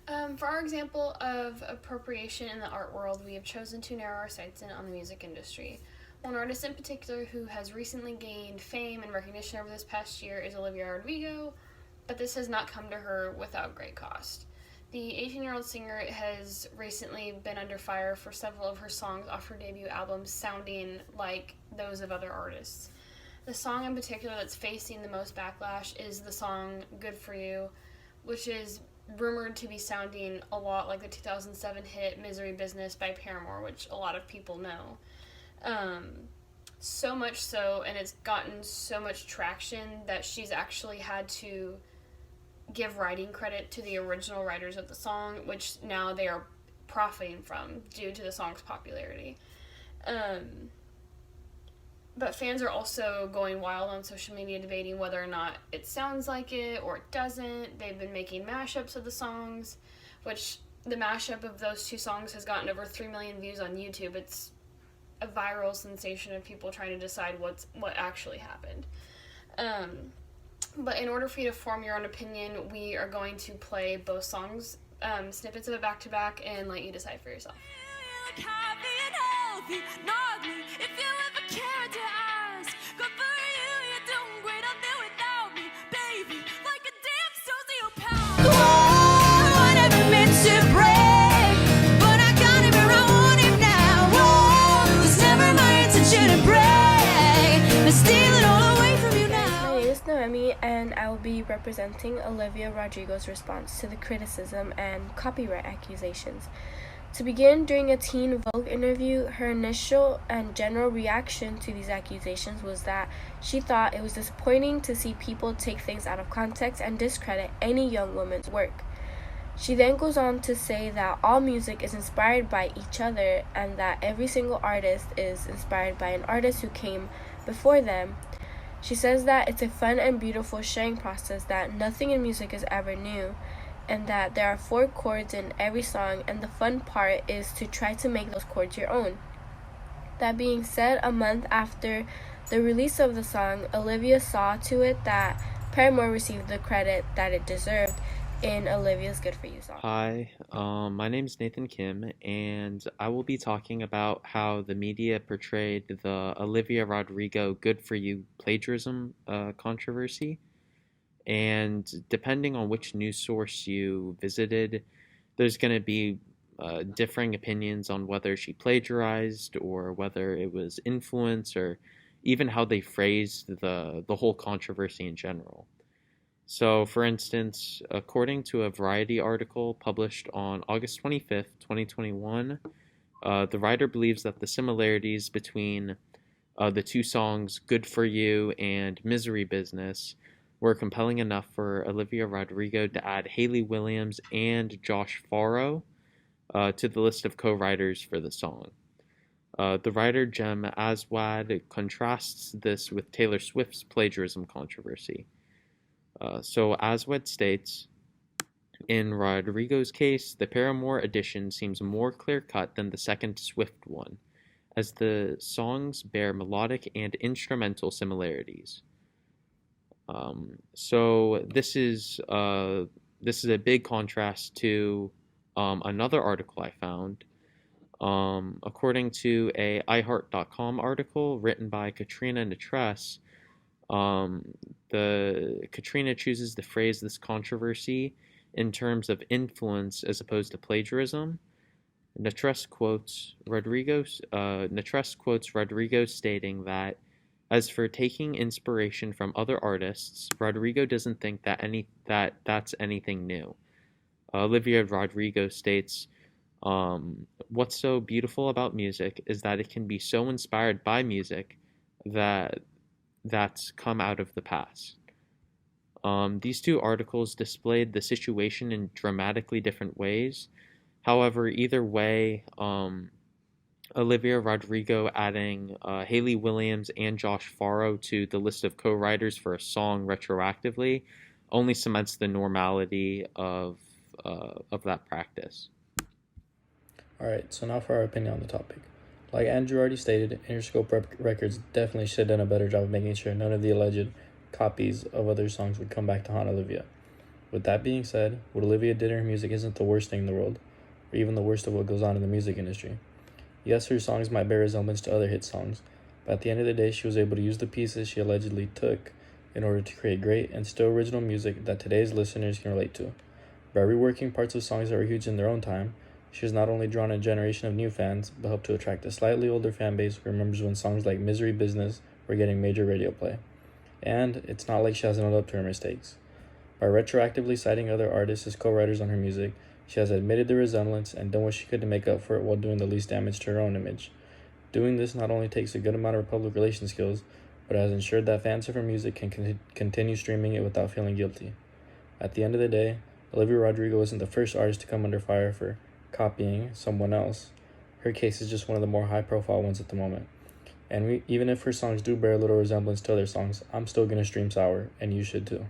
For our example of appropriation in the art world, we have chosen to narrow our sights in on the music industry. One artist in particular who has recently gained fame and recognition over this past year is Olivia Rodrigo, but this has not come to her without great cost. The 18-year-old singer has recently been under fire for several of her songs off her debut album sounding like those of other artists. The song in particular that's facing the most backlash is the song Good For You, which is rumored to be sounding a lot like the 2007 hit Misery Business by Paramore, which a lot of people know. Um, so much so, and it's gotten so much traction that she's actually had to give writing credit to the original writers of the song, which now they are profiting from due to the song's popularity. Um, but fans are also going wild on social media debating whether or not it sounds like it or it doesn't. They've been making mashups of the songs, which the mashup of those two songs has gotten over 3 million views on YouTube. It's a viral sensation of people trying to decide what actually happened. But in order for you to form your own opinion, we are going to play both songs, snippets of it back to back, and let you decide for yourself. And I will be representing Olivia Rodrigo's response to the criticism and copyright accusations. To begin, during a Teen Vogue interview, her initial and general reaction to these accusations was that she thought it was disappointing to see people take things out of context and discredit any young woman's work. She then goes on to say that all music is inspired by each other and that every single artist is inspired by an artist who came before them. She says that it's a fun and beautiful sharing process, that nothing in music is ever new, and that there are 4 chords in every song, and the fun part is to try to make those chords your own. That being said, a month after the release of the song, Olivia saw to it that Paramore received the credit that it deserved in Olivia's Good For You song. Hi, my name is Nathan Kim, and I will be talking about how the media portrayed the Olivia Rodrigo Good For You plagiarism controversy. And depending on which news source you visited, there's going to be differing opinions on whether she plagiarized or whether it was influence or even how they phrased the whole controversy in general. So, for instance, according to a Variety article published on August 25th, 2021, the writer believes that the similarities between the two songs Good For You and Misery Business were compelling enough for Olivia Rodrigo to add Hayley Williams and Josh Farro to the list of co-writers for the song. The writer Jem Aswad contrasts this with Taylor Swift's plagiarism controversy. So Aswad states, in Rodrigo's case, the Paramore edition seems more clear-cut than the second Swift one, as the songs bear melodic and instrumental similarities. So this is a big contrast to another article I found. According to a iHeart.com article written by Katrina Natress, Katrina chooses to phrase this controversy in terms of influence as opposed to plagiarism. Natress quotes Rodrigo stating that, as for taking inspiration from other artists, Rodrigo doesn't think that's anything new. Olivia Rodrigo states, what's so beautiful about music is that it can be so inspired by music that's come out of the past. These two articles displayed the situation in dramatically different ways. However, either way, Olivia Rodrigo adding Hayley Williams and Josh Farro to the list of co-writers for a song retroactively only cements the normality of that practice. Alright, so now for our opinion on the topic. Like Andrew already stated, Interscope Records definitely should have done a better job of making sure none of the alleged copies of other songs would come back to haunt Olivia. With that being said, what Olivia did in her music isn't the worst thing in the world, or even the worst of what goes on in the music industry. Yes, her songs might bear resemblance to other hit songs, but at the end of the day, she was able to use the pieces she allegedly took in order to create great and still original music that today's listeners can relate to. By reworking parts of songs that were huge in their own time, she has not only drawn a generation of new fans, but helped to attract a slightly older fan base who remembers when songs like Misery Business were getting major radio play. And it's not like she hasn't owned up to her mistakes. By retroactively citing other artists as co-writers on her music, she has admitted the resemblance and done what she could to make up for it while doing the least damage to her own image. Doing this not only takes a good amount of public relations skills, but has ensured that fans of her music can continue streaming it without feeling guilty. At the end of the day, Olivia Rodrigo isn't the first artist to come under fire for copying someone else. Her case is just one of the more high-profile ones at the moment. And even if her songs do bear a little resemblance to other songs, I'm still going to stream Sour, and you should too.